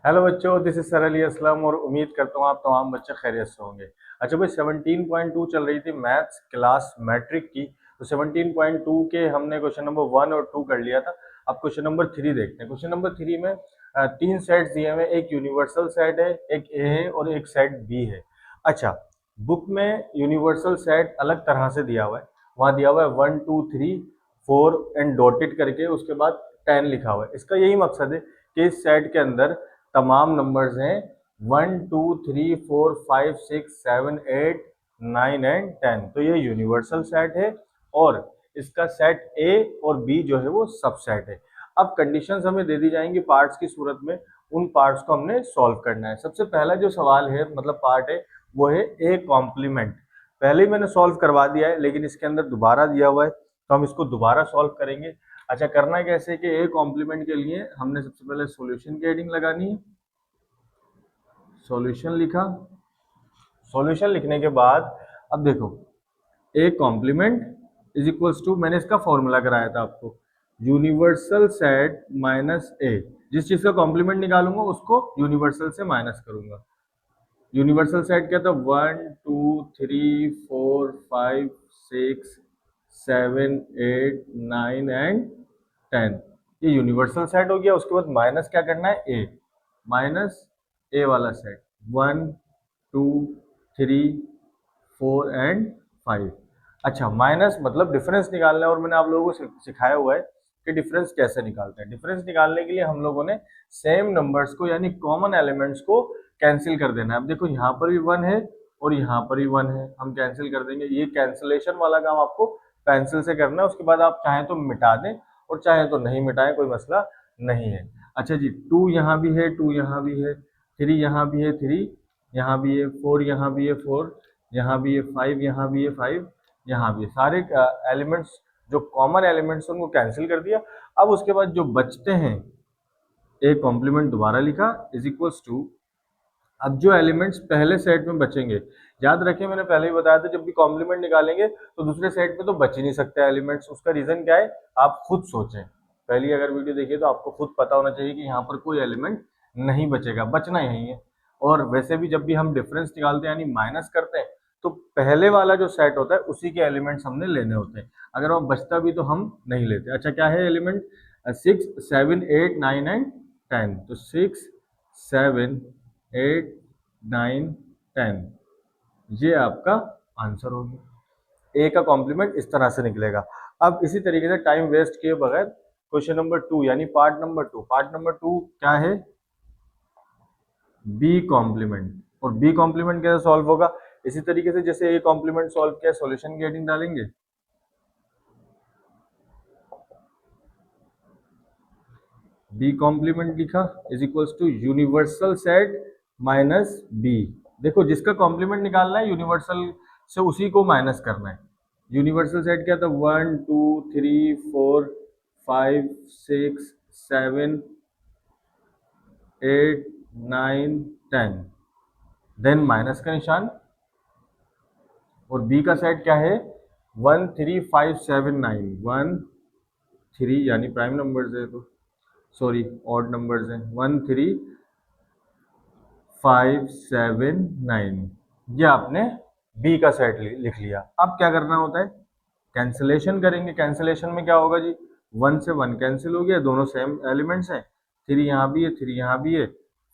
Hello बच्चों, this is sir Ali Aslam और उम्मीद करता हूँ आप तमाम बच्चे खैरियत से होंगे। अच्छा भाई, 17.2 चल रही थी मैथ्स क्लास मैट्रिक की। तो 17.2 के हमने क्वेश्चन नंबर 1 और 2 कर लिया था। अब क्वेश्चन नंबर 3 देखते हैं। क्वेश्चन नंबर 3 में तीन सेट्स दिए हुए हैं। एक यूनिवर्सल सेट है, एक ए है और एक सेट बी है। अच्छा, बुक में यूनिवर्सल सेट अलग तरह से दिया हुआ है। वहाँ दिया हुआ है 1 2 3 4 एंड डॉटेड करके, उसके बाद 10 लिखा हुआ है। इसका यही मकसद है कि इस सेट के अंदर तमाम नंबर्स हैं 1 2 3 4 5 6 7 8 9 एंड 10। तो ये यूनिवर्सल सेट है और इसका सेट ए और बी जो है वो सबसेट है। अब कंडीशंस हमें दे दी जाएंगी पार्ट्स की सूरत में। उन पार्ट्स को हमने सॉल्व करना है। सबसे पहला जो सवाल है, मतलब पार्ट है, वो है ए कॉम्प्लीमेंट। पहले ही मैंने सॉल्व करवा दिया है, लेकिन इसके अंदर दोबारा दिया हुआ है तो हम इसको दोबारा सॉल्व करेंगे। अच्छा, करना है कैसे कि ए कॉम्प्लीमेंट के लिए हमने सबसे पहले सॉल्यूशन की हेडिंग लगानी है। सॉल्यूशन लिखा। सॉल्यूशन लिखने के बाद अब देखो, A complement is equals to, मैंने इसका फॉर्मूला कराया था आपको, यूनिवर्सल सेट माइनस ए। जिस चीज का कॉम्प्लीमेंट निकालूंगा उसको यूनिवर्सल से माइनस करूंगा। यूनिवर्सल सेट क्या था? 1 2 3 4 5 6 7 8 9 एंड 10। ये यूनिवर्सल सेट हो गया। उसके बाद माइनस क्या करना है? ए, माइनस ए वाला सेट 1 2 3 4 एंड 5। अच्छा, माइनस मतलब डिफरेंस निकालना है और मैंने आप लोगों को सिखाया हुआ है कि डिफरेंस कैसे निकालते हैं। डिफरेंस निकालने के लिए हम लोगों ने सेम नंबर्स को यानी कॉमन एलिमेंट्स को कैंसिल कर देना है। अब देखो, यहाँ पर भी 1 है और यहाँ पर भी 1 है, हम कैंसिल कर देंगे। ये कैंसिलेशन वाला काम आपको पेंसिल से करना है। उसके बाद आप चाहें तो मिटा दें और चाहें तो नहीं मिटाएं, कोई मसला नहीं है। अच्छा जी, 2 यहाँ भी है, 2 यहाँ भी है, 3 यहाँ भी है, 3 यहाँ भी है, 4 यहाँ भी है, 4 यहाँ भी है, 5 यहाँ भी है, 5 यहाँ भी है। सारे एलिमेंट्स जो कॉमन एलिमेंट्स उनको कैंसिल कर दिया। अब उसके बाद जो बचते हैं, ए कॉम्प्लीमेंट दोबारा लिखा इज इक्वल्स टू, अब जो एलिमेंट्स पहले सेट में बचेंगे, याद रखें मैंने पहले ही बताया था, जब भी कॉम्प्लीमेंट निकालेंगे तो दूसरे सेट में तो बच ही नहीं सकते एलिमेंट्स। उसका रीजन क्या है आप खुद सोचें। पहली अगर वीडियो देखिए तो आपको खुद पता होना चाहिए कि यहाँ पर कोई एलिमेंट नहीं बचेगा, बचना यही है। और वैसे भी जब भी हम डिफरेंस निकालते हैं यानी माइनस करते हैं, तो पहले वाला जो सेट होता है उसी के एलिमेंट्स हमने लेने होते हैं। अगर वो बचता भी तो हम नहीं लेते। अच्छा, क्या है एलिमेंट? 6 7 8 9 एंड 10। तो 6 7 8 9 10, ये आपका आंसर हो गया। ए का कॉम्प्लीमेंट इस तरह से निकलेगा। अब इसी तरीके से टाइम वेस्ट किए बगैर क्वेश्चन नंबर 2 यानी पार्ट नंबर 2 क्या है? B complement. और बी कॉम्प्लीमेंट कैसे सॉल्व होगा? इसी तरीके से जैसे ए कॉम्प्लीमेंट सॉल्व किया, सॉल्यूशन की हेडिंग डालेंगे। बी कॉम्प्लीमेंट लिखा is equals to universal set minus B. देखो, जिसका कॉम्प्लीमेंट निकालना है यूनिवर्सल से उसी को माइनस करना है। यूनिवर्सल सेट क्या था? 1 2 3 4 5 6 7 8 9 10, देन माइनस का निशान। और बी का सेट क्या है? 1 3 5 7 9, 1 3 यानी प्राइम नंबर्स है, तो सॉरी ऑड नंबर्स हैं, 1 3 5 7 9। ये आपने बी का सेट लिख लिया। अब क्या करना होता है? कैंसिलेशन करेंगे। कैंसिलेशन में क्या होगा जी? 1 से 1 कैंसिल हो गया, दोनों सेम एलिमेंट्स हैं। 3 यहाँ भी है, 3 यहाँ भी है,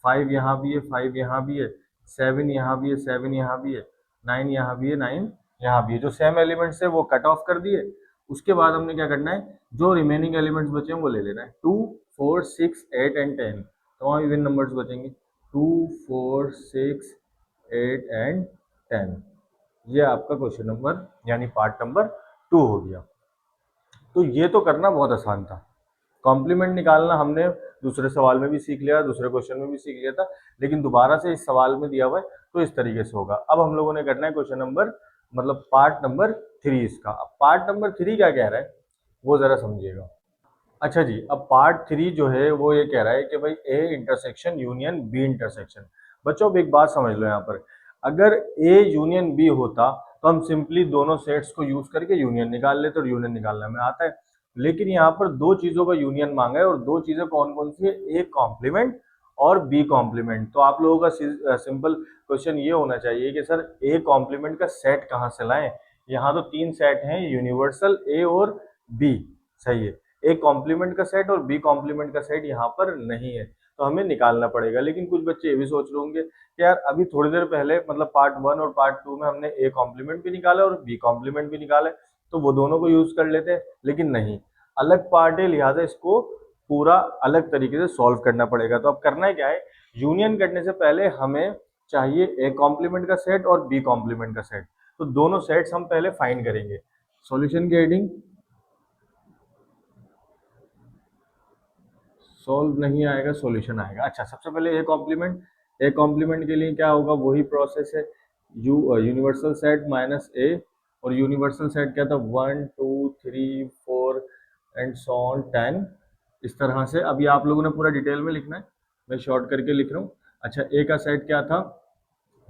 5 यहाँ भी है, 5 यहाँ भी है, 7 यहाँ भी है, 7 यहाँ भी है, 9 यहाँ भी है, 9 यहाँ भी है। जो सेम एलिमेंट्स है वो कट ऑफ कर दिए। उसके बाद हमने क्या करना है? जो रिमेनिंग एलिमेंट्स बचे हैं वो ले लेना है। 2 4 6 8 एंड 10, तो वहाँ इवन नंबर्स बचेंगे। 2 4 6 8 एंड 10। ये आपका क्वेश्चन नंबर यानी पार्ट नंबर 2 हो गया। तो ये तो करना बहुत आसान था। कॉम्प्लीमेंट निकालना हमने दूसरे सवाल में भी सीख लिया, दूसरे क्वेश्चन में भी सीख लिया था, लेकिन दोबारा से इस सवाल में दिया हुआ है तो इस तरीके से होगा। अब हम लोगों ने करना है क्वेश्चन नंबर, मतलब पार्ट नंबर 3 इसका। अब पार्ट नंबर 3 क्या कह रहा है वो जरा समझिएगा। अच्छा जी, अब पार्ट 3 जो है वो ये कह रहा है कि भाई A intersection union B intersection. बच्चों, अब एक बात समझ लो, यहाँ पर अगर ए यूनियन बी होता तो हम सिंपली दोनों सेट्स को यूज करके यूनियन निकाल लेते और यूनियन निकालने में आता है। लेकिन यहाँ पर दो चीजों का यूनियन मांगा है और दो चीजें कौन कौन सी है? ए कॉम्प्लीमेंट और बी कॉम्प्लीमेंट। तो आप लोगों का सिंपल क्वेश्चन ये होना चाहिए कि सर ए कॉम्प्लीमेंट का सेट कहाँ से लाएं। यहाँ तो 3 सेट हैं, यूनिवर्सल, ए और बी, सही है। ए कॉम्प्लीमेंट का सेट और बी कॉम्प्लीमेंट का सेट यहाँ पर नहीं है, तो हमें निकालना पड़ेगा। लेकिन कुछ बच्चे ये भी सोच रहे होंगे कि यार अभी थोड़ी देर पहले मतलब पार्ट 1 और पार्ट 2 में हमने ए कॉम्प्लीमेंट भी निकाला और बी कॉम्प्लीमेंट भी निकाला, तो वो दोनों को यूज कर लेते हैं। लेकिन नहीं, अलग पार्ट है, लिहाजा इसको पूरा अलग तरीके से सॉल्व करना पड़ेगा। तो अब करना है क्या है, यूनियन करने से पहले हमें चाहिए ए कॉम्प्लीमेंट का सेट और बी कॉम्प्लीमेंट का सेट। तो दोनों सेट्स हम पहले फाइंड करेंगे। सॉल्यूशन की हेडिंग सॉल्व नहीं आएगा, सॉल्यूशन आएगा। अच्छा, सबसे पहले ए कॉम्प्लीमेंट के लिए क्या होगा, वही प्रोसेस है, यूनिवर्सल सेट माइनस ए, और यूनिवर्सल सेट क्या था, 1 2 3 4 एंड सो ऑन 10। इस तरह से अभी आप लोगों ने पूरा डिटेल में लिखना है, मैं शॉर्ट करके लिख रहा हूँ। अच्छा, ए का सेट क्या था,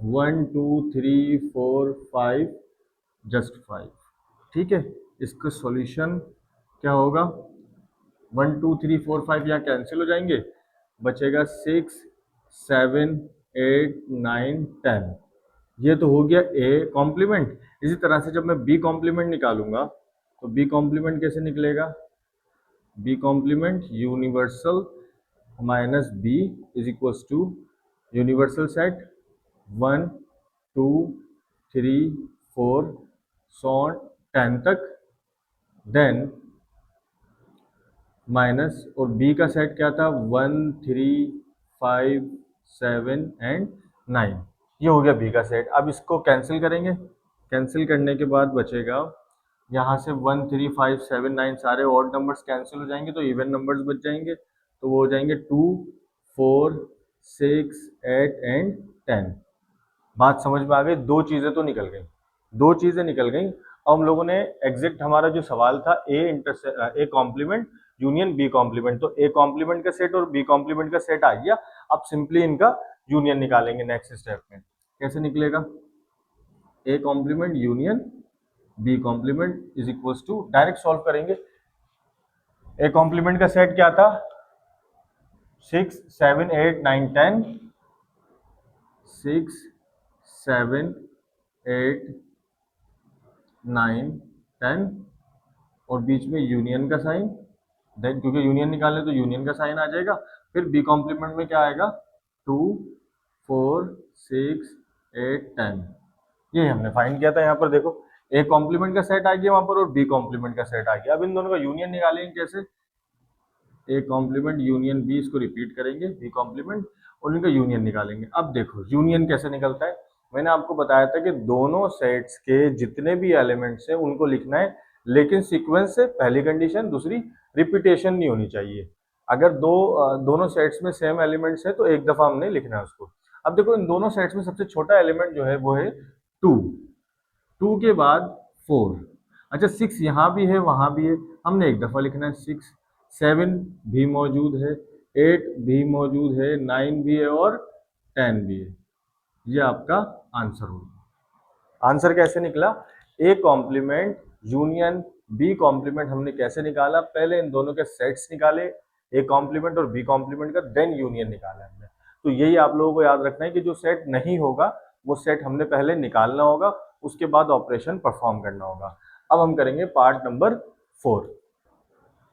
1 2 3 4 5, जस्ट 5, ठीक है। इसका सॉल्यूशन क्या होगा, 1 2 3 4 5 यहाँ कैंसिल हो जाएंगे, बचेगा 6 7 8 9 10। ये तो हो गया ए कॉम्प्लीमेंट। इसी तरह से जब मैं बी कॉम्प्लीमेंट निकालूंगा तो बी कॉम्प्लीमेंट कैसे निकलेगा, B complement universal minus B is equals to universal set 1 2 3 4 so 10 तक, देन माइनस, और बी का सेट क्या था, 1 3 5 7 एंड 9। ये हो गया बी का सेट। अब इसको कैंसिल करेंगे, कैंसिल करने के बाद बचेगा यहाँ से 1 3 5 7 9 सारे ऑड नंबर्स कैंसिल हो जाएंगे, तो इवन नंबर्स बच जाएंगे। तो वो हो जाएंगे 2 4 6 8 एंड 10। बात समझ में आ गई, दो चीजें तो निकल गई, दो चीजें निकल गई। अब हम लोगों ने एग्जैक्ट हमारा जो सवाल था A complement union B complement, तो ए कॉम्प्लीमेंट का सेट और बी कॉम्प्लीमेंट का सेट आ गया। अब सिंपली इनका यूनियन निकालेंगे नेक्स्ट स्टेप में। कैसे निकलेगा, A complement union B complement is equals to, direct solve करेंगे। ए कॉम्प्लीमेंट का सेट क्या था, 6 7 8 9 10, 6 7 8 9 10, और बीच में यूनियन का साइन, देन क्योंकि यूनियन निकाले तो यूनियन का साइन आ जाएगा। फिर बी कॉम्प्लीमेंट में क्या आएगा, 2 4 6 8 10। ये हमने फाइंड किया था। यहाँ पर देखो ए कॉम्प्लीमेंट का सेट आ गया वहां पर और बी कॉम्प्लीमेंट का सेट आ गया। अब इन दोनों का यूनियन निकालेंगे कैसे, ए कॉम्प्लीमेंट यूनियन बी, इसको रिपीट करेंगे, बी कॉम्प्लीमेंट और इनका यूनियन निकालेंगे। अब देखो यूनियन कैसे निकलता है, मैंने आपको बताया था कि दोनों सेट्स के जितने भी एलिमेंट्स हैं उनको लिखना है, लेकिन सीक्वेंस से, पहली कंडीशन, दूसरी रिपीटेशन नहीं होनी चाहिए। अगर दोनों सेट्स में सेम एलिमेंट्स है तो एक दफा हमने लिखना है उसको। अब देखो इन दोनों सेट्स में सबसे छोटा एलिमेंट जो है वो है 2, 2 के बाद 4। अच्छा 6 यहाँ भी है वहां भी है, हमने एक दफा लिखना है 6। 7 भी मौजूद है, 8 भी मौजूद है, 9 भी है और 10 भी है। ये आपका आंसर होगा। आंसर कैसे निकला, A complement union B complement हमने कैसे निकाला, पहले इन दोनों के सेट्स निकाले, ए कॉम्प्लीमेंट और बी कॉम्प्लीमेंट का, देन यूनियन निकाला हमने। तो यही आप लोगों को याद रखना है कि जो सेट नहीं होगा वो सेट हमने पहले निकालना होगा, उसके बाद ऑपरेशन परफॉर्म करना होगा। अब हम करेंगे पार्ट नंबर 4।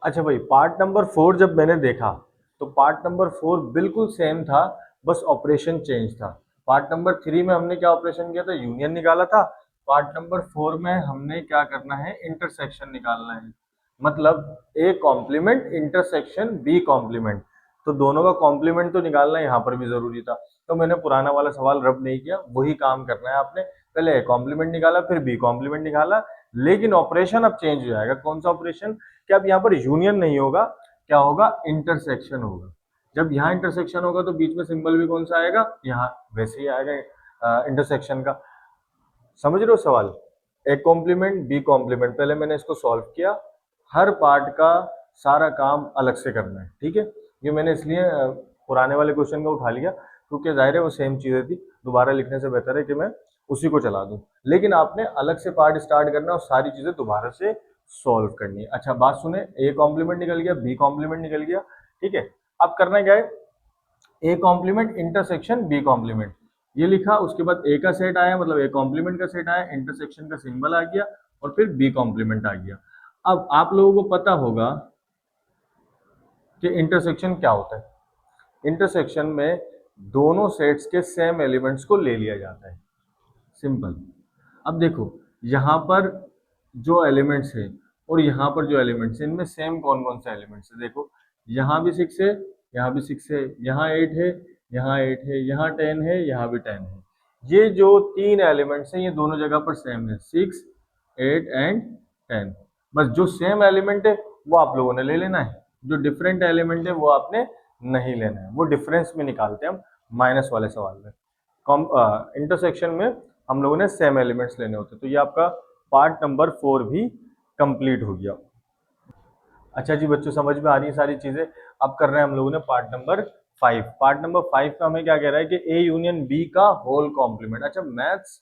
अच्छा भाई, पार्ट नंबर 4 जब मैंने देखा तो पार्ट नंबर 4 बिल्कुल सेम था, बस ऑपरेशन चेंज था। पार्ट नंबर 3 में हमने क्या ऑपरेशन किया था, यूनियन निकाला था। पार्ट नंबर 4 में हमने क्या करना है, इंटरसेक्शन निकालना है। मतलब A complement intersection B complement, तो दोनों का कॉम्प्लीमेंट तो निकालना यहाँ पर भी जरूरी था। तो मैंने पुराना वाला सवाल रब नहीं किया, वही काम करना है आपने, पहले ए कॉम्प्लीमेंट निकाला फिर बी कॉम्प्लीमेंट निकाला, लेकिन ऑपरेशन अब चेंज हो जाएगा। कौन सा ऑपरेशन, कि अब यहाँ पर यूनियन नहीं होगा, क्या होगा, इंटरसेक्शन होगा। जब यहाँ इंटरसेक्शन होगा तो बीच में सिंबल भी कौन सा आएगा, यहाँ वैसे ही आएगा इंटरसेक्शन का। समझ रहे हो सवाल, ए कॉम्प्लीमेंट बी कॉम्प्लीमेंट, पहले मैंने इसको सॉल्व किया, हर पार्ट का सारा काम अलग से करना है, ठीक है। ये मैंने इसलिए पुराने वाले क्वेश्चन का उठा लिया क्योंकि जाहिर है वो सेम चीजें थी, दोबारा लिखने से बेहतर है कि मैं उसी को चला दूं। लेकिन आपने अलग से पार्ट स्टार्ट करना और सारी चीजें दोबारा से सॉल्व करनी है। अच्छा बात सुने, ए कॉम्प्लीमेंट निकल गया, बी कॉम्प्लीमेंट निकल गया, ठीक है। अब करना क्या है, A complement intersection B complement, ये लिखा, उसके बाद ए का सेट आया, मतलब ए कॉम्प्लीमेंट का सेट आया, इंटरसेक्शन का सिंबल आ गया, और फिर बी कॉम्प्लीमेंट आ गया। अब आप लोगों को पता होगा कि इंटरसेक्शन क्या होता है। इंटरसेक्शन में दोनों सेट्स के सेम एलिमेंट्स को ले लिया जाता है, सिंपल। अब देखो यहाँ पर जो एलिमेंट्स है और यहाँ पर जो एलिमेंट्स है, इनमें सेम कौन कौन से एलिमेंट्स है। देखो यहाँ भी 6 है, यहाँ भी 6 है, यहाँ 8 है, यहाँ 8 है, यहाँ 10 है, यहाँ भी 10 है। ये जो तीन एलिमेंट्स हैं ये दोनों जगह पर सेम है, 6, 8 एंड 10। बस जो सेम एलिमेंट है वो आप लोगों ने ले लेना है, जो डिफरेंट एलिमेंट है वो आपने नहीं लेना है। वो डिफरेंस में निकालते हैं हम माइनस वाले सवाल में। इंटरसेक्शन में हम लोगों ने सेम एलिमेंट्स लेने होते हैं। तो ये आपका पार्ट नंबर 4 भी कंप्लीट हो गया। अच्छा जी बच्चों, समझ में आ रही है सारी चीजें। अब कर रहे हैं हम लोगों ने पार्ट नंबर 5। पार्ट नंबर 5 का हमें क्या कह रहा है कि ए यूनियन बी का होल कॉम्प्लीमेंट। अच्छा, मैथ्स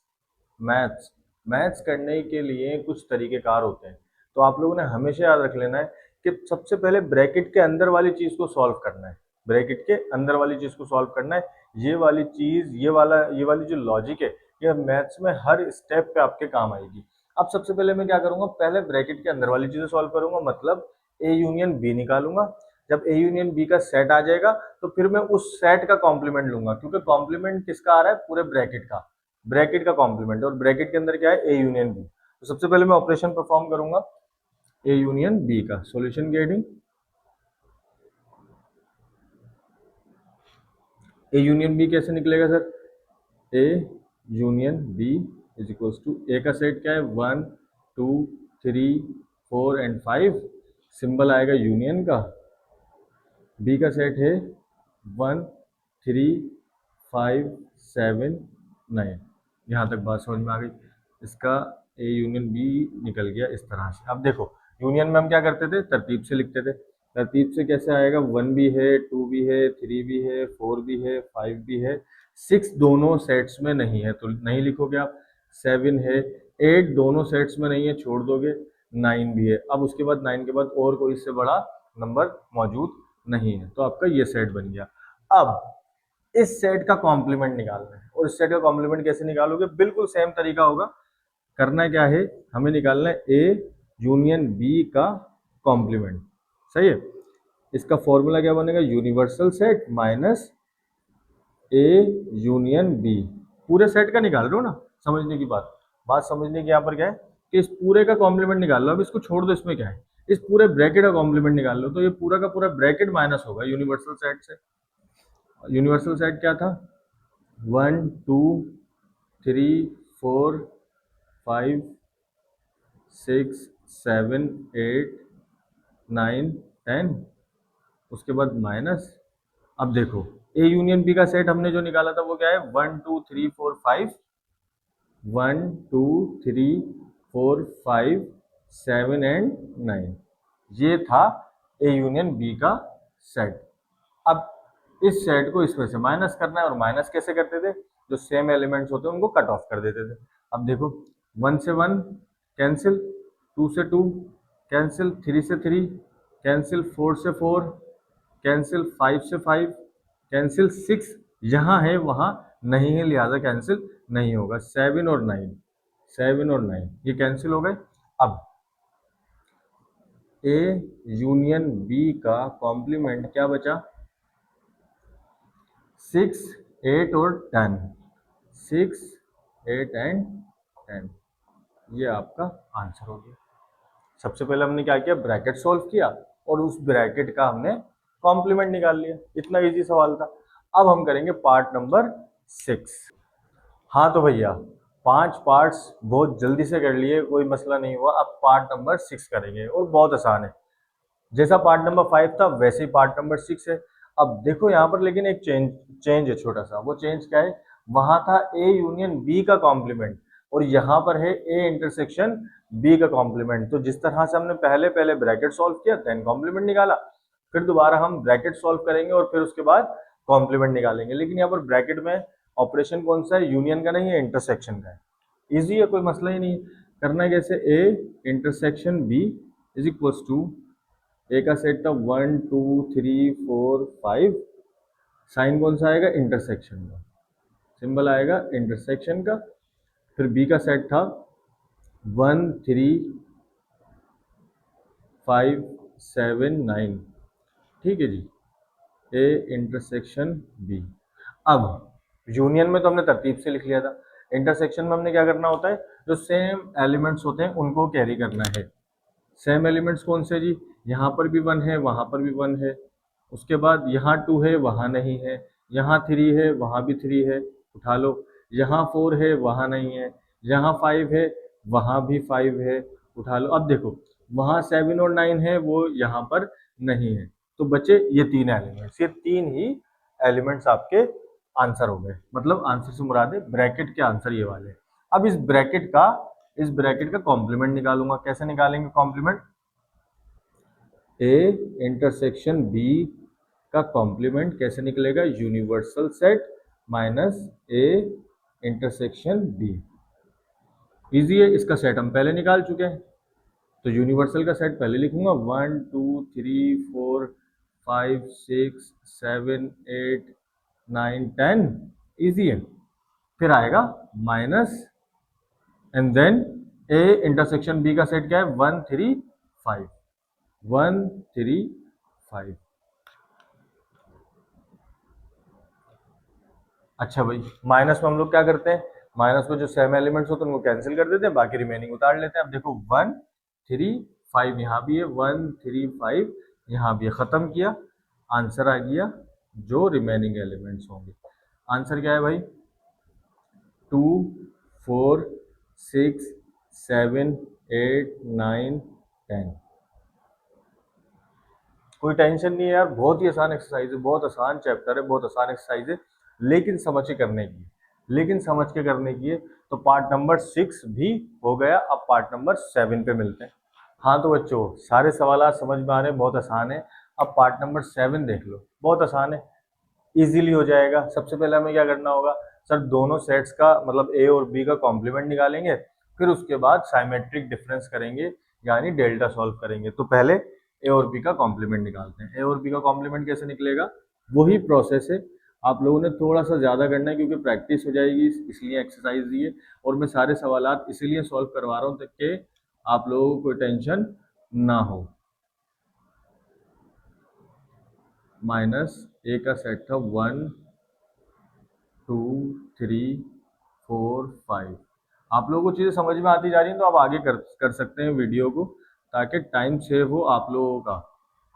मैथ्स मैथ्स करने के लिए कुछ तरीकेकार होते हैं, तो आप लोगों ने हमेशा याद रख लेना है कि सबसे पहले ब्रैकेट के अंदर वाली चीज को सॉल्व करना है। ब्रैकेट के अंदर वाली चीज को सॉल्व करना है। ये वाली चीज, ये वाली जो लॉजिक है, ये मैथ्स में हर स्टेप पे आपके काम आएगी। अब सबसे पहले मैं क्या करूंगा, पहले ब्रैकेट के अंदर वाली चीजें सॉल्व करूंगा, मतलब ए यूनियन बी निकालूंगा। जब ए यूनियन बी का सेट आ जाएगा तो फिर मैं उस सेट का कॉम्प्लीमेंट लूंगा, क्योंकि कॉम्प्लीमेंट किसका आ रहा है, पूरे ब्रैकेट का कॉम्प्लीमेंट, और ब्रैकेट के अंदर क्या है, ए यूनियन बी। तो सबसे पहले मैं ऑपरेशन परफॉर्म करूंगा ए यूनियन बी का। Solution getting A union B कैसे निकलेगा sir, A union B is equals to, A का सेट क्या है, 1 2 3 4 एंड 5, सिंबल आएगा यूनियन का। बी का सेट है 1 3 5 7 9। यहाँ तक बात समझ में आ गई। इसका ए यूनियन बी निकल गया इस तरह से। अब देखो यूनियन में हम क्या करते थे, तरतीब से लिखते थे। तरतीब से कैसे आएगा, 1 भी है, 2 भी है, 3 भी है, 4 भी है, 5 भी है, 6 दोनों सेट्स में नहीं है तो नहीं लिखोगे आप। 7 है, 8 दोनों सेट्स में नहीं है, छोड़ दोगे। 9 भी है। अब उसके बाद 9 के बाद और कोई इससे बड़ा नंबर मौजूद नहीं है, तो आपका ये सेट बन गया। अब इस सेट का कॉम्प्लीमेंट निकालना है, और इस सेट का कॉम्प्लीमेंट कैसे निकालोगे, बिल्कुल सेम तरीका होगा। करना क्या है, हमें निकालना है ए यूनियन बी का कॉम्प्लीमेंट। सही है। इसका फॉर्मूला क्या बनेगा, universal set minus A union B. पूरे सेट का निकाल रहे हो ना, समझने की बात समझने की यहाँ पर क्या है कि इस पूरे का कॉम्प्लीमेंट निकाल लो। अब इसको छोड़ दो, इसमें क्या है, इस पूरे ब्रैकेट का कॉम्प्लीमेंट निकाल लो, तो ये पूरा का पूरा ब्रैकेट माइनस होगा यूनिवर्सल सेट से। यूनिवर्सल सेट क्या था, 1 2 3 4 5 6 7 8 9 10, उसके बाद माइनस। अब देखो ए यूनियन बी का सेट हमने जो निकाला था वो क्या है, 1 2 3 4 5, 1 2 3 4 5 7 एंड 9, ये था ए यूनियन बी का सेट। अब इस सेट को इसमें से माइनस करना है, और माइनस कैसे करते थे, जो सेम एलिमेंट्स होते हैं उनको कट ऑफ कर देते थे। अब देखो 1 से 1 कैंसिल, 2 से 2 कैंसिल, 3 से 3 कैंसिल, 4 से 4 कैंसिल, 5 से 5 कैंसिल, 6 यहाँ है वहाँ नहीं है लिहाजा कैंसिल नहीं होगा। 7 और 9, 7 और 9 ये कैंसिल हो गए। अब ए यूनियन बी का कॉम्प्लीमेंट क्या बचा, 6 8 और 10, 6 8 एंड 10, ये आपका आंसर हो गया। सबसे पहले हमने क्या किया, ब्रैकेट सॉल्व किया, और उस ब्रैकेट का हमने कॉम्प्लीमेंट निकाल लिया। इतना इजी सवाल था। अब हम करेंगे पार्ट नंबर 6। हाँ तो भैया 5 पार्ट्स बहुत जल्दी से कर लिए, कोई मसला नहीं हुआ। अब पार्ट नंबर 6 करेंगे, और बहुत आसान है। जैसा पार्ट नंबर 5 था वैसे ही पार्ट नंबर 6 है। अब देखो यहाँ पर लेकिन एक चेंज है छोटा सा। वो चेंज क्या है, वहां था ए यूनियन बी का कॉम्प्लीमेंट, और यहाँ पर है ए इंटरसेक्शन बी का कॉम्प्लीमेंट। तो जिस तरह से हमने पहले पहले ब्रैकेट सॉल्व किया, देन कॉम्प्लीमेंट निकाला, फिर दोबारा हम ब्रैकेट सॉल्व करेंगे और फिर उसके बाद कॉम्प्लीमेंट निकालेंगे। लेकिन यहाँ पर ब्रैकेट में ऑपरेशन कौन सा है, यूनियन का नहीं है, इंटरसेक्शन का है। इजी है, कोई मसला ही नहीं। करना है कैसे, A intersection B is equals to, A का सेट था 1 2 3 4 5, साइन कौन सा आएगा, इंटरसेक्शन का सिंबल आएगा, इंटरसेक्शन का। फिर बी का सेट था 1 3 5 7 9, ठीक है जी, ए इंटरसेक्शन बी। अब यूनियन में तो हमने तरतीब से लिख लिया था, इंटरसेक्शन में हमने क्या करना होता है, जो सेम एलिमेंट्स होते हैं उनको कैरी करना है। सेम एलिमेंट्स कौन से जी, यहाँ पर भी 1 है, वहाँ पर भी 1 है, उसके बाद यहाँ 2 है, वहाँ नहीं है, यहाँ 3 है, वहाँ भी 3 है, उठा लो, यहाँ 4 है, वहाँ नहीं है, यहाँ 5 है, वहाँ भी 5 है, उठा लो। अब देखो वहाँ 7 और 9 है, वो यहाँ पर नहीं है, तो बचे ये 3 एलिमेंट्स, ये 3 ही एलिमेंट्स आपके आंसर हो गए। मतलब आंसर से मुराद है ब्रैकेट के आंसर ये वाले। अब इस ब्रैकेट का कॉम्प्लीमेंट निकालूंगा। कैसे निकालेंगे कॉम्प्लीमेंट, ए इंटरसेक्शन बी का कॉम्प्लीमेंट कैसे निकलेगा, universal set minus A intersection B. Easy है, इसका सेट हम पहले निकाल चुके हैं, तो यूनिवर्सल का सेट पहले लिखूंगा 1 2 3 4 5 6 7 8 9 10, इजी है। फिर आएगा minus and then A intersection B का सेट क्या है, 1 3 5 1 3 5। अच्छा भाई, माइनस में हम लोग क्या करते हैं, माइनस में जो सेम एलिमेंट्स होते हैं उनको कैंसिल कर देते हैं, बाकी रिमेनिंग उतार लेते हैं। अब देखो 1 3 5 यहाँ भी है, 1 3 5 यहाँ भी है, खत्म किया, आंसर आ गया जो रिमेनिंग एलिमेंट्स होंगे। आंसर क्या है भाई, 2 4 6 7 8 9 10। कोई टेंशन नहीं है यार, बहुत ही आसान एक्सरसाइज है, बहुत आसान चैप्टर है, बहुत आसान एक्सरसाइज है, लेकिन समझ के करने की, लेकिन समझ के करने की है। तो पार्ट नंबर 6 भी हो गया, अब पार्ट नंबर 7 पे मिलते हैं। हाँ तो बच्चों सारे सवाल समझ में आ रहे हैं, बहुत आसान है। अब पार्ट नंबर 7 देख लो, बहुत आसान है, इजीली हो जाएगा। सबसे पहले हमें क्या करना होगा सर, दोनों सेट्स का मतलब ए और बी का कॉम्प्लीमेंट निकालेंगे, फिर उसके बाद साइमेट्रिक डिफरेंस करेंगे यानी डेल्टा सॉल्व करेंगे। तो पहले ए और बी का कॉम्प्लीमेंट निकालते हैं। ए और बी का कॉम्प्लीमेंट कैसे निकलेगा, वही प्रोसेस है, आप लोगों ने थोड़ा सा ज़्यादा करना है क्योंकि प्रैक्टिस हो जाएगी, इसलिए एक्सरसाइज दी है। और मैं सारे सवालात इसीलिए सॉल्व करवा रहा हूँ ताकि आप लोगों को कोई टेंशन ना हो। माइनस ए का सेट था 1 2 3 4 5। आप लोगों को चीज़ें समझ में आती जा रही हैं तो आप आगे कर सकते हैं वीडियो को, ताकि टाइम सेव हो आप लोगों का,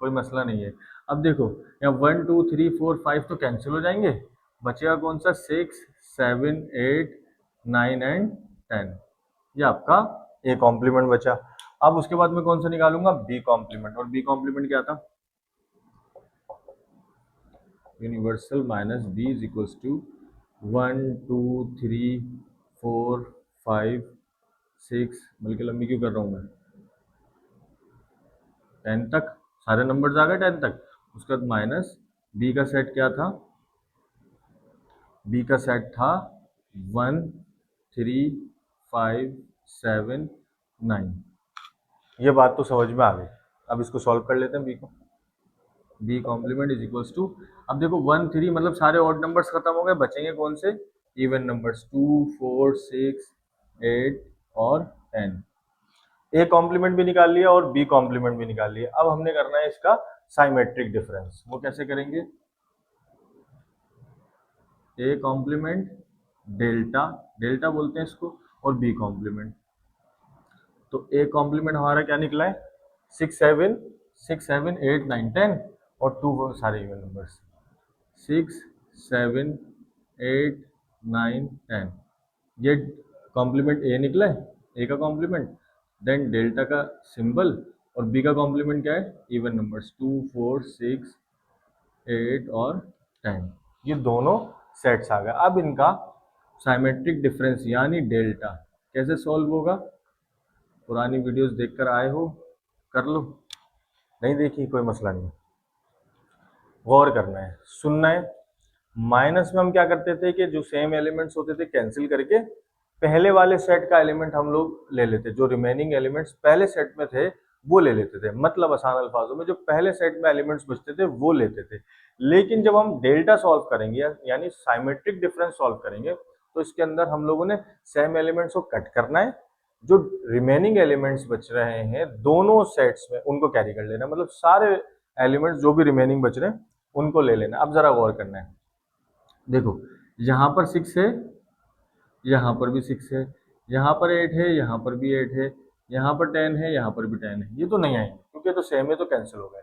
कोई मसला नहीं है। अब देखो यहाँ 1 2 3 4 5 तो कैंसिल हो जाएंगे, बचेगा कौन सा, 6 7 8 9 एंड 10। ये आपका ए कॉम्प्लीमेंट बचा। अब उसके बाद मैं कौन सा निकालूंगा, बी कॉम्प्लीमेंट। और बी कॉम्प्लीमेंट क्या था, universal minus B is equals to 1 2 3 4 5 6, बल्कि लंबी क्यों कर रहा हूँ मैं, 10 तक सारे नंबर्स आ गए 10 तक। उसके बाद माइनस बी का सेट क्या था, बी का सेट था 1 3 5 7 9। ये बात तो समझ में आ गई। अब इसको सॉल्व कर लेते हैं बी को। B complement is equals to, अब देखो 1 3 मतलब सारे ऑड नंबर्स खत्म हो गए, बचेंगे कौन से, इवन नंबर्स 2 4 6 8 और 10। ए कॉम्प्लीमेंट भी निकाल लिया और बी कॉम्प्लीमेंट भी निकाल लिया। अब हमने करना है इसका साइमेट्रिक डिफरेंस। वो कैसे करेंगे, ए कॉम्प्लीमेंट डेल्टा, डेल्टा बोलते हैं इसको, और बी कॉम्प्लीमेंट। तो ए कॉम्प्लीमेंट हमारा क्या निकला है, 6 7 8 9 10 और 2 सारे इवन नंबर्स, 6 7 8 9 10। ये कॉम्प्लीमेंट ए निकला है, ए का कॉम्प्लीमेंट, देन डेल्टा का सिंबल, और बी का कॉम्प्लीमेंट क्या है, इवन नंबर्स 2 4 6 8 और 10। ये दोनों सेट्स आ गए। अब इनका साइमेट्रिक डिफरेंस यानी डेल्टा कैसे सॉल्व होगा, पुरानी वीडियोस देखकर आए हो, कर लो, नहीं देखी कोई मसला नहीं, गौर करना है, सुनना है। माइनस में हम क्या करते थे कि जो सेम एलिमेंट्स होते थे कैंसिल करके पहले वाले सेट का एलिमेंट हम लोग ले लेते, जो रिमेनिंग एलिमेंट्स पहले सेट में थे वो ले लेते थे, मतलब आसान अल्फाजों में जो पहले सेट में एलिमेंट्स बचते थे वो लेते थे। लेकिन जब हम डेल्टा सॉल्व करेंगे यानी साइमेट्रिक डिफरेंस सॉल्व करेंगे तो इसके अंदर हम लोगों ने सेम एलिमेंट्स को कट करना है, जो रिमेनिंग एलिमेंट्स बच रहे हैं दोनों सेट्स में उनको कैरी कर लेना, मतलब सारे एलिमेंट्स जो भी रिमेनिंग बच रहे हैं उनको ले लेना। अब जरा गौर करना है, देखो यहाँ पर 6 है, यहाँ पर भी 6 है, यहाँ पर 8 है, यहाँ पर भी 8 है, यहाँ पर 10 है, यहाँ पर भी 10 है, ये तो नहीं आएंगे क्योंकि तो सेम है तो कैंसिल हो गए।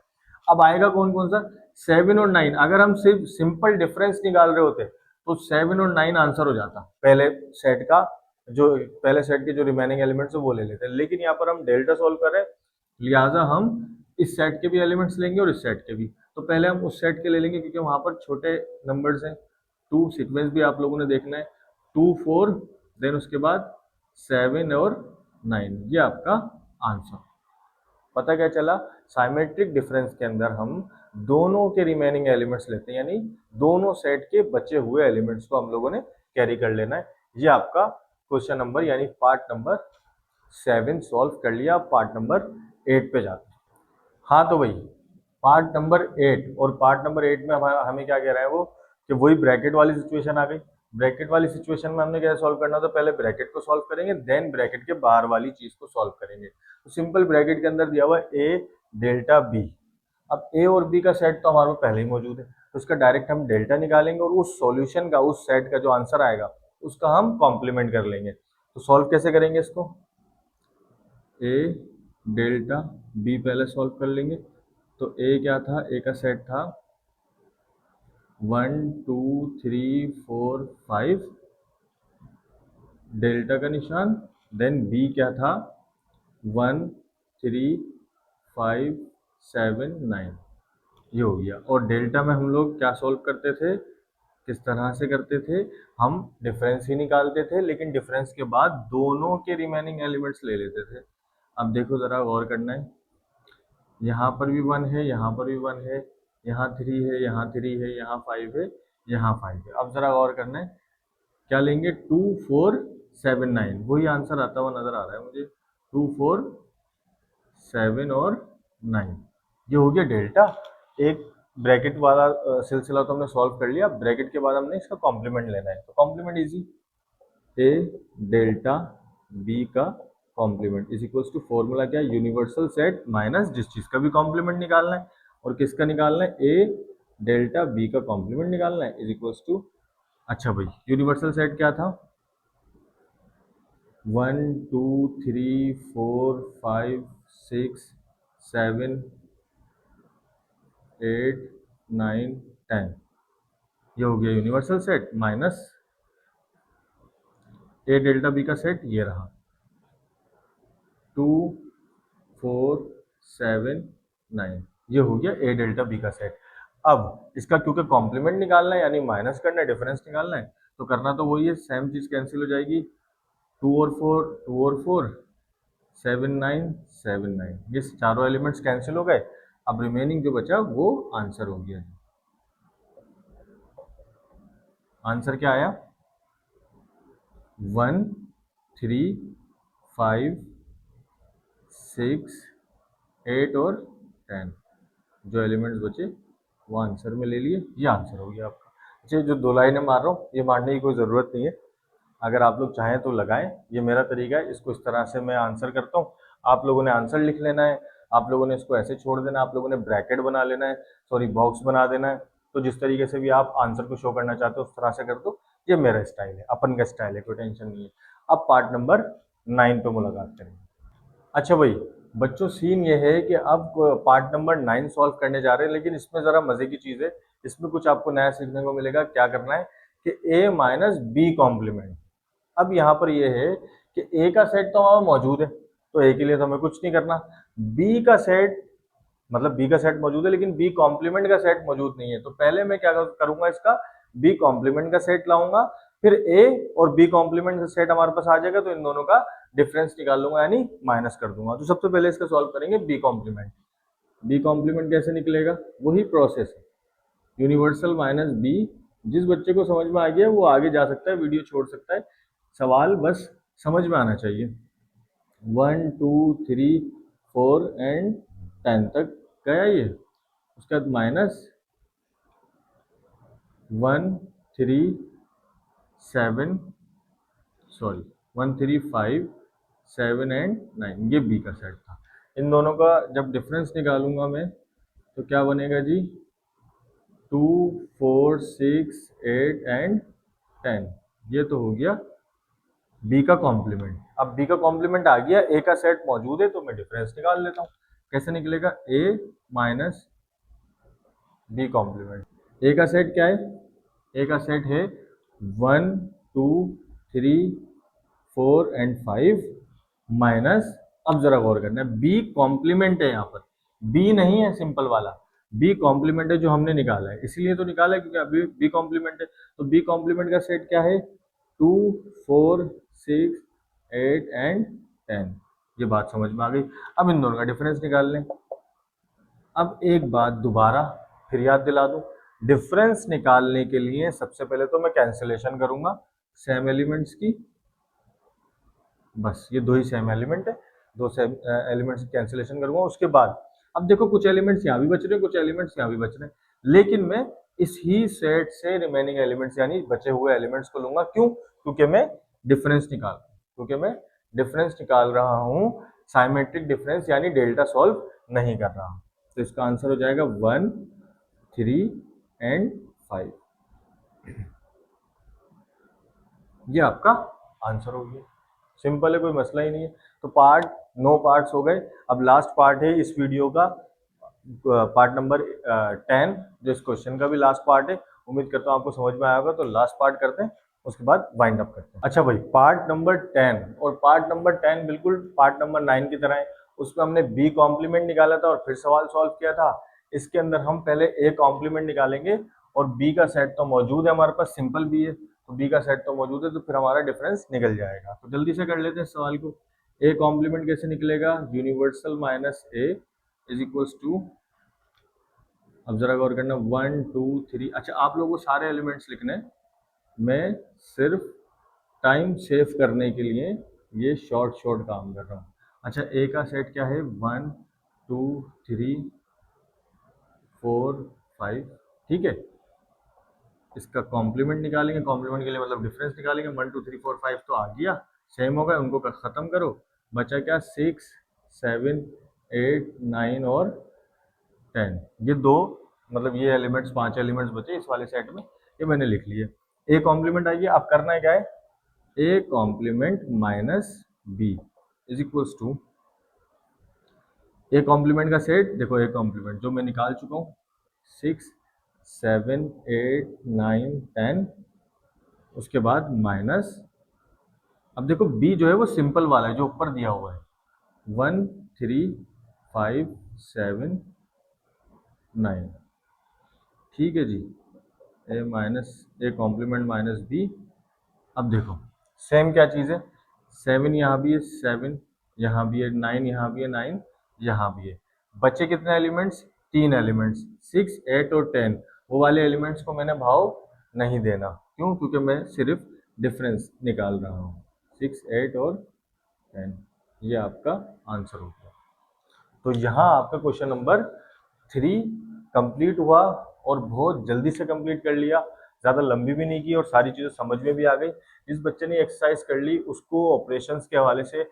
अब आएगा कौन कौन सा, 7 और 9। अगर हम सिर्फ सिंपल डिफरेंस निकाल रहे होते तो 7 और 9 आंसर हो जाता पहले सेट का, जो पहले सेट के जो रिमेनिंग एलिमेंट्स है वो ले लेते हैं। लेकिन यहाँ पर हम डेल्टा सॉल्व कर रहे हैं, लिहाजा हम इस सेट के भी एलिमेंट्स लेंगे और इस सेट के भी। तो पहले हम उस सेट के ले लेंगे क्योंकि वहां पर छोटे नंबर्स हैं। 2 सीक्वेंस भी आप लोगों ने देखना है, 2 4 देन उसके बाद 7 और 9, ये आपका आंसर। पता क्या चला, साइमेट्रिक डिफरेंस के अंदर हम दोनों के रिमेनिंग एलिमेंट्स लेते हैं, यानी दोनों सेट के बचे हुए एलिमेंट्स को हम लोगों ने कैरी कर लेना है। ये आपका क्वेश्चन नंबर यानी पार्ट नंबर 7 सॉल्व कर लिया। पार्ट नंबर 8 पे जाते हैं। हाँ तो भाई पार्ट नंबर 8, और पार्ट नंबर 8 में हमें क्या कह रहा है वो, कि वही ब्रैकेट वाली सिचुएशन आ गई। ब्रैकेट वाली सिचुएशन में हमने क्या सॉल्व करना, तो पहले ब्रैकेट को सॉल्व करेंगे देन ब्रैकेट के बाहर वाली चीज को सॉल्व करेंगे। तो सिंपल ब्रैकेट के अंदर दिया हुआ ए डेल्टा बी। अब ए और बी का सेट तो हमारे पहले ही मौजूद है, तो उसका डायरेक्ट हम डेल्टा निकालेंगे और उस सॉल्यूशन का, उस सेट का जो आंसर आएगा उसका हम कॉम्प्लीमेंट कर लेंगे। तो सॉल्व कैसे करेंगे इसको, ए डेल्टा बी पहले सॉल्व कर लेंगे। तो ए क्या था, ए का सेट था 1 2 3 4 5, डेल्टा का निशान, देन बी क्या था 1 3 5 7 9, ये हो गया। और डेल्टा में हम लोग क्या सॉल्व करते थे, किस तरह से करते थे, हम डिफरेंस ही निकालते थे लेकिन डिफरेंस के बाद दोनों के रिमेनिंग एलिमेंट्स ले लेते थे। अब देखो जरा गौर करना है, यहाँ पर भी 1 है, यहाँ पर भी 1 है, यहाँ 3 है, यहाँ 3 है, यहाँ 5 है, यहाँ 5 है। अब जरा गौर करना है, क्या लेंगे 2 4 7 9, वही आंसर आता हुआ नजर आ रहा है मुझे, 2 4 7 और 9, ये हो गया डेल्टा। एक ब्रैकेट वाला सिलसिला तो हमने सॉल्व कर लिया, ब्रैकेट के बाद हमने इसका कॉम्प्लीमेंट लेना है। तो complement easy, A delta B का complement is equals to, formula क्या है, यूनिवर्सल सेट माइनस जिस चीज का भी कॉम्प्लीमेंट निकालना है, और किसका निकालना है, ए डेल्टा बी का कॉम्प्लीमेंट निकालना है, इज इक्वल्स टू, अच्छा भाई यूनिवर्सल सेट क्या था, 1 2 3 4 5 6 7 8 9 10, ये हो गया यूनिवर्सल सेट माइनस ए डेल्टा बी का सेट ये रहा 2 4 7 9, ये हो गया ए डेल्टा बी का सेट। अब इसका क्योंकि कॉम्प्लीमेंट निकालना है यानी माइनस करना है, डिफरेंस निकालना है, तो करना तो वही है, सेम चीज कैंसिल हो जाएगी, 2 और 4 2 और 4 7 9 7 9, ये चारों एलिमेंट्स कैंसिल हो गए। अब रिमेनिंग जो बचा वो आंसर हो गया। आंसर क्या आया, 1 3 5 6 8 और 10, जो एलिमेंट्स बचे वो आंसर में ले लिए, ये आंसर हो गया आपका। अच्छा, जो दो लाइनें मार रहा हूँ ये मारने की कोई ज़रूरत नहीं है, अगर आप लोग चाहें तो लगाएं, ये मेरा तरीका है, इसको इस तरह से मैं आंसर करता हूँ, आप लोगों ने आंसर लिख लेना है, आप लोगों ने इसको ऐसे छोड़ देना है, आप लोगों ने ब्रैकेट बना लेना है, सॉरी बॉक्स बना देना है। तो जिस तरीके से भी आप आंसर को शो करना चाहते हो उस तरह से कर दो, ये मेरा स्टाइल है, अपन का स्टाइल है, कोई टेंशन नहीं है। अब पार्ट नंबर 9 पे मुलाकात करेंगे। अच्छा भाई बच्चों, सीन ये है कि अब पार्ट नंबर 9 सॉल्व करने जा रहे हैं, लेकिन इसमें ज़रा मज़े की चीज़ है, इसमें कुछ आपको नया सीखने को मिलेगा। क्या करना है कि ए माइनस बी कॉम्प्लीमेंट। अब यहाँ पर ये है कि ए का सेट तो हमारा मौजूद है, तो ए के लिए तो हमें कुछ नहीं करना, बी का सेट, मतलब बी का सेट मौजूद है लेकिन बी कॉम्प्लीमेंट का सेट मौजूद नहीं है, तो पहले मैं क्या करूंगा, इसका बी कॉम्प्लीमेंट का सेट लाऊंगा, फिर ए और बी कॉम्प्लीमेंट का सेट हमारे पास आ जाएगा, तो इन दोनों का डिफरेंस निकाल लूंगा यानी माइनस कर दूंगा। तो सबसे पहले इसका सॉल्व करेंगे बी कॉम्प्लीमेंट। बी कॉम्प्लीमेंट कैसे निकलेगा, वही प्रोसेस है, यूनिवर्सल माइनस बी। जिस बच्चे को समझ में आ गया वो आगे जा सकता है, वीडियो छोड़ सकता है, सवाल बस समझ में आना चाहिए। 1 2 3 4 एंड 10 तक गया ये। उसके बाद माइनस 1 3 7 सॉरी 1 3 5 7 एंड 9, ये बी का सेट था। इन दोनों का जब डिफरेंस निकालूंगा मैं तो क्या बनेगा जी, 2 4 6 8 एंड 10, ये तो हो गया बी का कॉम्प्लीमेंट। अब बी का कॉम्प्लीमेंट आ गया, ए का सेट मौजूद है तो मैं डिफरेंस निकाल लेता हूँ। कैसे निकलेगा, ए माइनस बी कॉम्प्लीमेंट। ए का सेट क्या है, ए का सेट है 1 2 3 4 एंड 5 माइनस, अब जरा गौर करना है, बी कॉम्प्लीमेंट है यहाँ पर, बी नहीं है सिंपल वाला, बी कॉम्प्लीमेंट है जो हमने निकाला है, इसीलिए तो निकाला है क्योंकि अभी बी कॉम्प्लीमेंट है। तो बी कॉम्प्लीमेंट का सेट क्या है, 2 4 6 8 एंड 10, ये बात समझ में आ गई। अब इन दोनों का डिफरेंस निकाल लें। अब एक बात दोबारा फिर याद दिला दूं, डिफरेंस निकालने के लिए सबसे पहले तो मैं कैंसिलेशन करूंगा सेम एलिमेंट्स की, बस ये दो ही सेम एलिमेंट है, दो सेम एलिमेंट्स की कैंसिलेशन करूंगा। उसके बाद अब देखो कुछ एलिमेंट्स यहाँ भी बच रहे हैं, कुछ एलिमेंट्स यहाँ भी बच रहे हैं, लेकिन मैं इस ही सेट से रिमेनिंग एलिमेंट्स यानी बचे हुए एलिमेंट्स को लूंगा। क्यों, क्योंकि मैं डिफरेंस निकाल रहा हूँ, साइमेट्रिक डिफरेंस यानी डेल्टा सॉल्व नहीं कर रहा हूँ। तो इसका आंसर हो जाएगा 1 3 एंड 5, ये आपका आंसर हो गया। सिंपल है, कोई मसला ही नहीं है। तो पार्ट 9 पार्ट्स हो गए। अब लास्ट पार्ट है इस वीडियो का, पार्ट नंबर 10, जो इस क्वेश्चन का भी लास्ट पार्ट है। उम्मीद करता हूँ आपको समझ में आया होगा। तो लास्ट पार्ट करते हैं, उसके बाद वाइंड अप करते हैं। अच्छा भाई, पार्ट नंबर 10 और पार्ट नंबर 10 बिल्कुल पार्ट नंबर 9 की तरह है। उसमें हमने बी कॉम्प्लीमेंट निकाला था और फिर सवाल सॉल्व किया था। इसके अंदर हम पहले ए कॉम्प्लीमेंट निकालेंगे और बी का सेट तो मौजूद है हमारे पास, सिंपल बी है तो बी का सेट तो मौजूद है, तो फिर हमारा डिफरेंस निकल जाएगा। तो जल्दी से कर लेते हैं सवाल को। ए कॉम्प्लीमेंट कैसे निकलेगा, universal minus A is equals to, अब जरा गौर करना, 1 2 3। अच्छा, आप लोगों को सारे एलिमेंट्स लिखने, मैं सिर्फ टाइम सेव करने के लिए ये शॉर्ट काम कर रहा हूँ। अच्छा, ए का सेट क्या है, 1 2 3 4 5, ठीक है। इसका कॉम्प्लीमेंट निकालेंगे, कॉम्प्लीमेंट के लिए मतलब डिफरेंस निकालेंगे। 1 2 3 4 5 तो आ गया, सेम हो गया, उनको खत्म करो, बचा क्या, 6 7 8 9 और 10, ये दो मतलब ये एलिमेंट्स, 5 एलिमेंट्स बचे इस वाले सेट में, ये मैंने लिख लिए। ए कॉम्प्लीमेंट आइए, अब करना है क्या है, A complement minus B is equals to, A complement का सेट देखो, ए कॉम्प्लीमेंट जो मैं निकाल चुका हूँ, 6 7 8 9 10, उसके बाद माइनस, अब देखो बी जो है वो सिंपल वाला है जो ऊपर दिया हुआ है, 1 3 5 7 9, ठीक है जी। A minus A complement minus B. अब देखो सेम क्या चीज़ है, 7 यहाँ भी है, 7 यहाँ भी है, 9 यहाँ भी है, 9 यहाँ भी है। बचे कितने एलिमेंट्स, 3 एलिमेंट्स, 6 8 और 10। वो वाले एलिमेंट्स को मैंने भाव नहीं देना, क्यों, क्योंकि मैं सिर्फ डिफरेंस निकाल रहा हूँ, 6 8 और 10, ये आपका आंसर हो गया। तो यहाँ आपका क्वेश्चन नंबर 3 कंप्लीट हुआ और बहुत जल्दी से कंप्लीट कर लिया, ज़्यादा लंबी भी नहीं की और सारी चीज़ें समझ में भी आ गई। जिस बच्चे ने एक्सरसाइज कर ली उसको ऑपरेशंस के हवाले से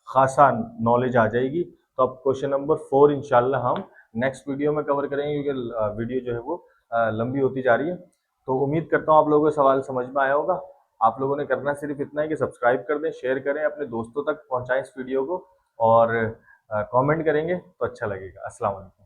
खासा नॉलेज आ जाएगी। तो अब क्वेश्चन नंबर 4 इंशाल्लाह हम नेक्स्ट वीडियो में कवर करेंगे, क्योंकि वीडियो जो है वो लंबी होती जा रही है। तो उम्मीद करता हूँ आप लोगों को सवाल समझ में आया होगा। आप लोगों ने करना सिर्फ इतना है कि सब्सक्राइब कर दें, शेयर करें, अपने दोस्तों तक पहुँचाएँ इस वीडियो को, और कमेंट करेंगे तो अच्छा लगेगा। अस्सलाम वालेकुम।